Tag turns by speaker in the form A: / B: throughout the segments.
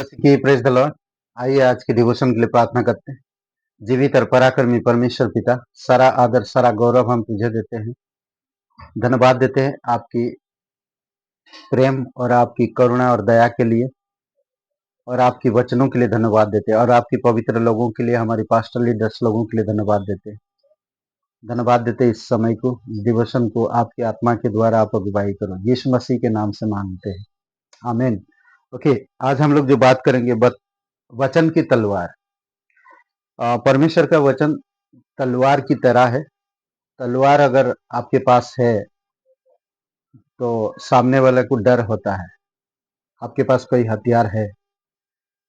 A: बस की praise the Lord. आइए आज के डिवोशन के लिए प्रार्थना करते हैं। जीवित और पराक्रमी परमेश्वर पिता, सारा आदर सारा गौरव हम तुझे देते हैं। धन्यवाद देते हैं आपकी प्रेम और आपकी करुणा और दया के लिए, और आपकी वचनों के लिए धन्यवाद देते हैं, और आपकी पवित्र लोगों के लिए, हमारी पास्टर लीडर्स लोगों के लिए धन्यवाद देते हैं। धन्यवाद देते हैं इस समय को, इस डिवोशन को आपकी आत्मा के द्वारा आप अगुवाई करो, यीशु मसीह के नाम से मांगते हैं, आमीन। ओके, आज हम लोग जो बात करेंगे वचन की तलवार। परमेश्वर का वचन तलवार की तरह है। तलवार अगर आपके पास है तो सामने वाले को डर होता है। आपके पास कोई हथियार है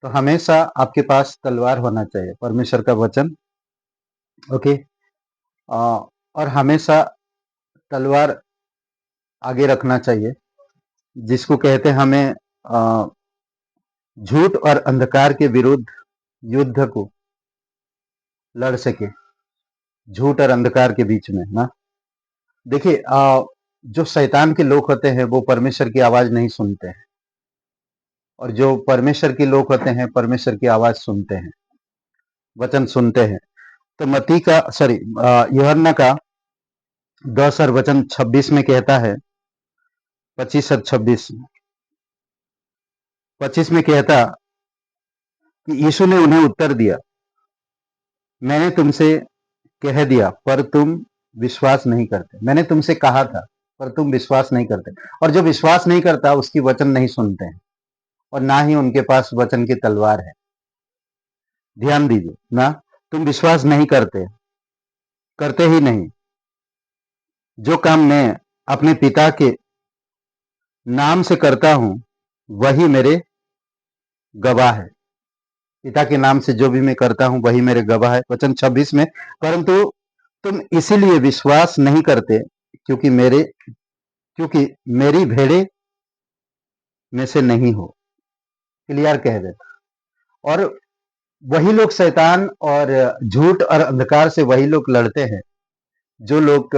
A: तो हमेशा आपके पास तलवार होना चाहिए, परमेश्वर का वचन। ओके, और हमेशा तलवार आगे रखना चाहिए, जिसको कहते हैं हमें झूठ और अंधकार के विरुद्ध युद्ध को लड़ सके, झूठ और अंधकार के बीच में ना। देखिए, जो शैतान के लोग होते हैं वो परमेश्वर की आवाज नहीं सुनते हैं, और जो परमेश्वर के लोग होते हैं परमेश्वर की आवाज सुनते हैं, वचन सुनते हैं। तो मती का यूहन्ना का 10 और वचन 26 में कहता है, 25 और 26 25 में कहता कि यीशु ने उन्हें उत्तर दिया, मैंने तुमसे कह दिया पर तुम विश्वास नहीं करते। मैंने तुमसे कहा था पर तुम विश्वास नहीं करते। और जो विश्वास नहीं करता उसकी वचन नहीं सुनते हैं, और ना ही उनके पास वचन की तलवार है। ध्यान दीजिए ना, तुम विश्वास नहीं करते, करते ही नहीं। जो काम मैं अपने पिता के नाम से करता हूं वही मेरे गवाह है। पिता के नाम से जो भी मैं करता हूं वही मेरे गवाह है। वचन 26 में, परंतु तुम इसीलिए विश्वास नहीं करते क्योंकि मेरी भेड़े में से नहीं हो। क्लियर कह देता। और वही लोग शैतान और झूठ और अंधकार से वही लोग लड़ते हैं जो लोग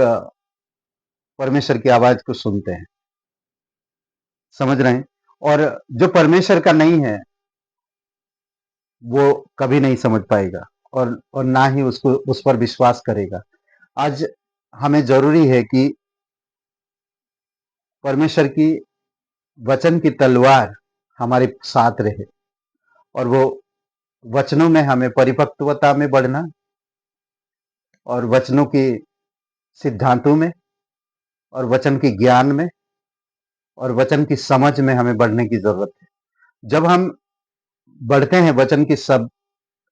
A: परमेश्वर की आवाज को सुनते हैं। समझ रहे हैं? और जो परमेश्वर का नहीं है वो कभी नहीं समझ पाएगा, और ना ही उसको उस पर विश्वास करेगा। आज हमें जरूरी है कि परमेश्वर की वचन की तलवार हमारे साथ रहे, और वो वचनों में हमें परिपक्वता में बढ़ना, और वचनों की सिद्धांतों में, और वचन की ज्ञान में, और वचन की समझ में हमें बढ़ने की जरूरत है। जब हम बढ़ते हैं वचन की सब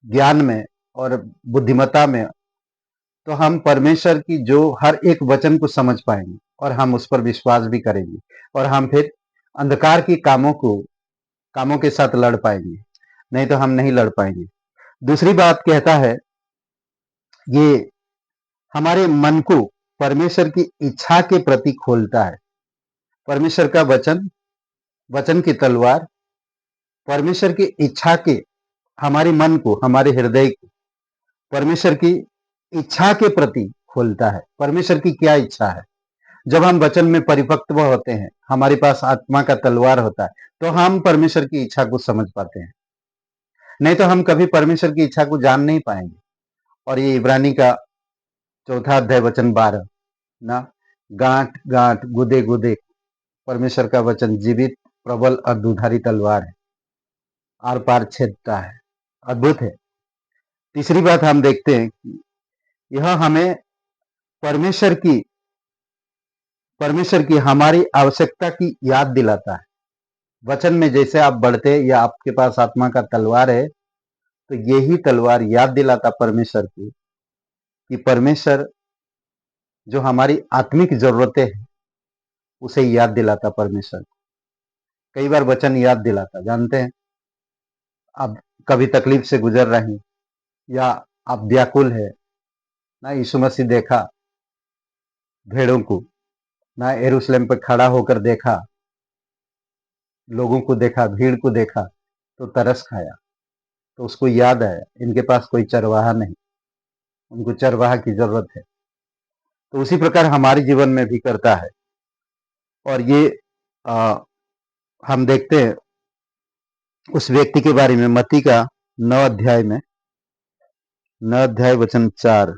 A: ज्ञान में और बुद्धिमत्ता में, तो हम परमेश्वर की जो हर एक वचन को समझ पाएंगे, और हम उस पर विश्वास भी करेंगे, और हम फिर अंधकार की कामों के साथ लड़ पाएंगे। नहीं तो हम नहीं लड़ पाएंगे। दूसरी बात कहता है, ये हमारे मन को परमेश्वर की इच्छा के प्रति खोलता है। परमेश्वर का वचन की तलवार परमेश्वर की इच्छा के, हमारे मन को, हमारे हृदय को परमेश्वर की इच्छा के प्रति खोलता है। परमेश्वर की क्या इच्छा है? जब हम वचन में परिपक्व होते हैं, हमारे पास आत्मा का तलवार होता है, तो हम परमेश्वर की इच्छा को समझ पाते हैं। नहीं तो हम कभी परमेश्वर की इच्छा को जान नहीं पाएंगे। और ये इब्रानी का 4 अध्याय वचन 12 ना, गांठ गांठ गुदे गुदे परमेश्वर का वचन जीवित प्रबल और दुधारी तलवार है, आर पार छेदता है। अद्भुत है। तीसरी बात हम देखते हैं कि यह हमें परमेश्वर की हमारी आवश्यकता की याद दिलाता है। वचन में जैसे आप बढ़ते या आपके पास आत्मा का तलवार है, तो यही तलवार याद दिलाता परमेश्वर की कि परमेश्वर जो हमारी आत्मिक जरूरतें हैं उसे याद दिलाता। परमेश्वर कई बार वचन याद दिलाता। जानते हैं, आप कभी तकलीफ से गुजर रहे हैं या आप व्याकुल है ना, यीशु मसीह देखा भेड़ों को ना, यरूशलेम पर खड़ा होकर देखा, लोगों को देखा, भीड़ को देखा, तो तरस खाया। तो उसको याद है इनके पास कोई चरवाहा नहीं, उनको चरवाहा की जरूरत है। तो उसी प्रकार हमारे जीवन में भी करता है। और ये हम देखते हैं उस व्यक्ति के बारे में मत्ती का 9 अध्याय में 9 अध्याय वचन 4,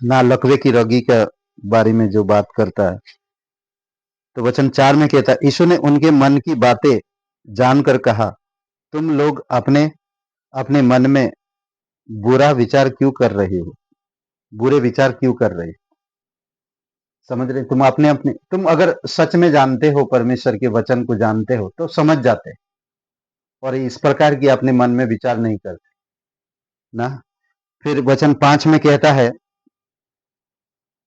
A: ना लकवे की रगी के बारे में जो बात करता है, तो वचन 4 में कहता है, यीशु ने उनके मन की बातें जानकर कहा, तुम लोग अपने अपने मन में बुरा विचार क्यों कर रहे हो, बुरे विचार क्यों कर रहे हो? समझ रहे? तुम अपने अपने, तुम अगर सच में जानते हो, परमेश्वर के वचन को जानते हो, तो समझ जाते, और इस प्रकार की अपने मन में विचार नहीं करते ना। फिर वचन 5 में कहता है,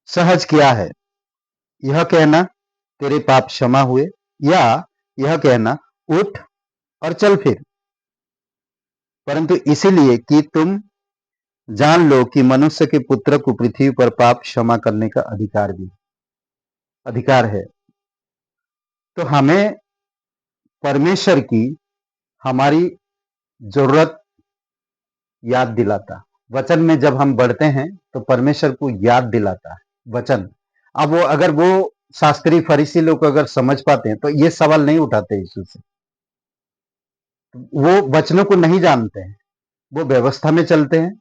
A: सहज क्या है यह कहना तेरे पाप क्षमा हुए, या यह कहना उठ और चल फिर, परंतु इसीलिए कि तुम जान लो कि मनुष्य के पुत्र को पृथ्वी पर पाप क्षमा करने का अधिकार है। तो हमें परमेश्वर की हमारी जरूरत याद दिलाता, वचन में जब हम बढ़ते हैं तो परमेश्वर को याद दिलाता है वचन। अब वो अगर वो शास्त्री फरीसी लोग अगर समझ पाते हैं तो ये सवाल नहीं उठाते यीशु से। वो वचनों को नहीं जानते हैं, वो व्यवस्था में चलते हैं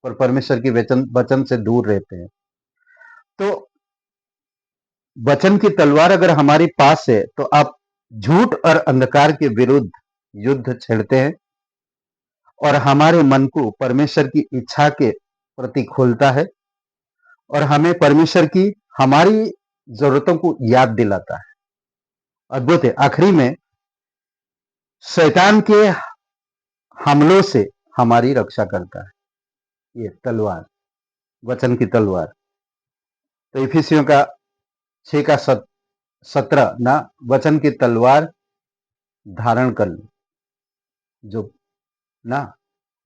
A: और परमेश्वर की वचन से दूर रहते हैं। तो वचन की तलवार अगर हमारे पास है तो आप झूठ और अंधकार के विरुद्ध युद्ध छेड़ते हैं, और हमारे मन को परमेश्वर की इच्छा के प्रति खोलता है, और हमें परमेश्वर की हमारी जरूरतों को याद दिलाता है। अद्भुत है। आखिरी में शैतान के हमलों से हमारी रक्षा करता है ये तलवार, वचन की तलवार। तो इफिसियों का 6 का 17 ना, वचन की तलवार धारण कर लो, जो ना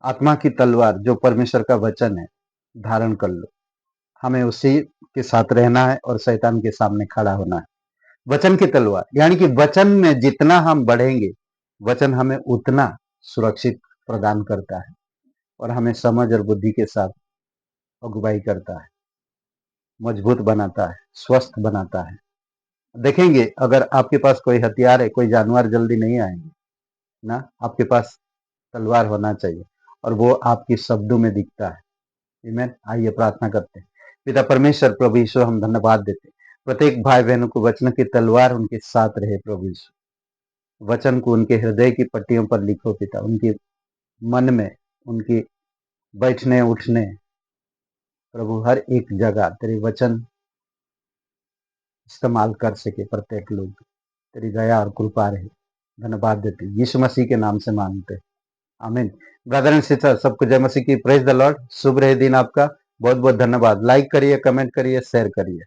A: आत्मा की तलवार जो परमेश्वर का वचन है, धारण कर लो। हमें उसी के साथ रहना है और शैतान के सामने खड़ा होना है। वचन की तलवार यानी कि वचन में जितना हम बढ़ेंगे, वचन हमें उतना सुरक्षित प्रदान करता है और हमें समझ और बुद्धि के साथ अगुवाई करता है, मजबूत बनाता है, स्वस्थ बनाता है। देखेंगे अगर आपके पास कोई हथियार है, कोई जानवर जल्दी नहीं आएंगे ना, आपके पास तलवार होना चाहिए, और वो आपके शब्दों में दिखता है। आमीन। आइए प्रार्थना करते हैं। पिता परमेश्वर, प्रभु यीशु, हम धन्यवाद देते हैं प्रत्येक भाई बहनों को वचन की तलवार उनके साथ रहे। प्रभु यीशु, वचन को उनके हृदय की पट्टियों पर लिखो पिता, उनके मन में, उनके बैठने उठने, प्रभु हर एक जगह तेरे वचन इस्तेमाल कर सके प्रत्येक लोग। तेरी दया और कृपा रहे। धन्यवाद देते यीशु मसीह के नाम से मांगते, आमीन। ब्रदर एंड सिस्टर, सबको जय मसीह की। Praise the Lord. शुभ रहे दिन आपका। बहुत बहुत धन्यवाद। लाइक करिए, कमेंट करिए, शेयर करिए।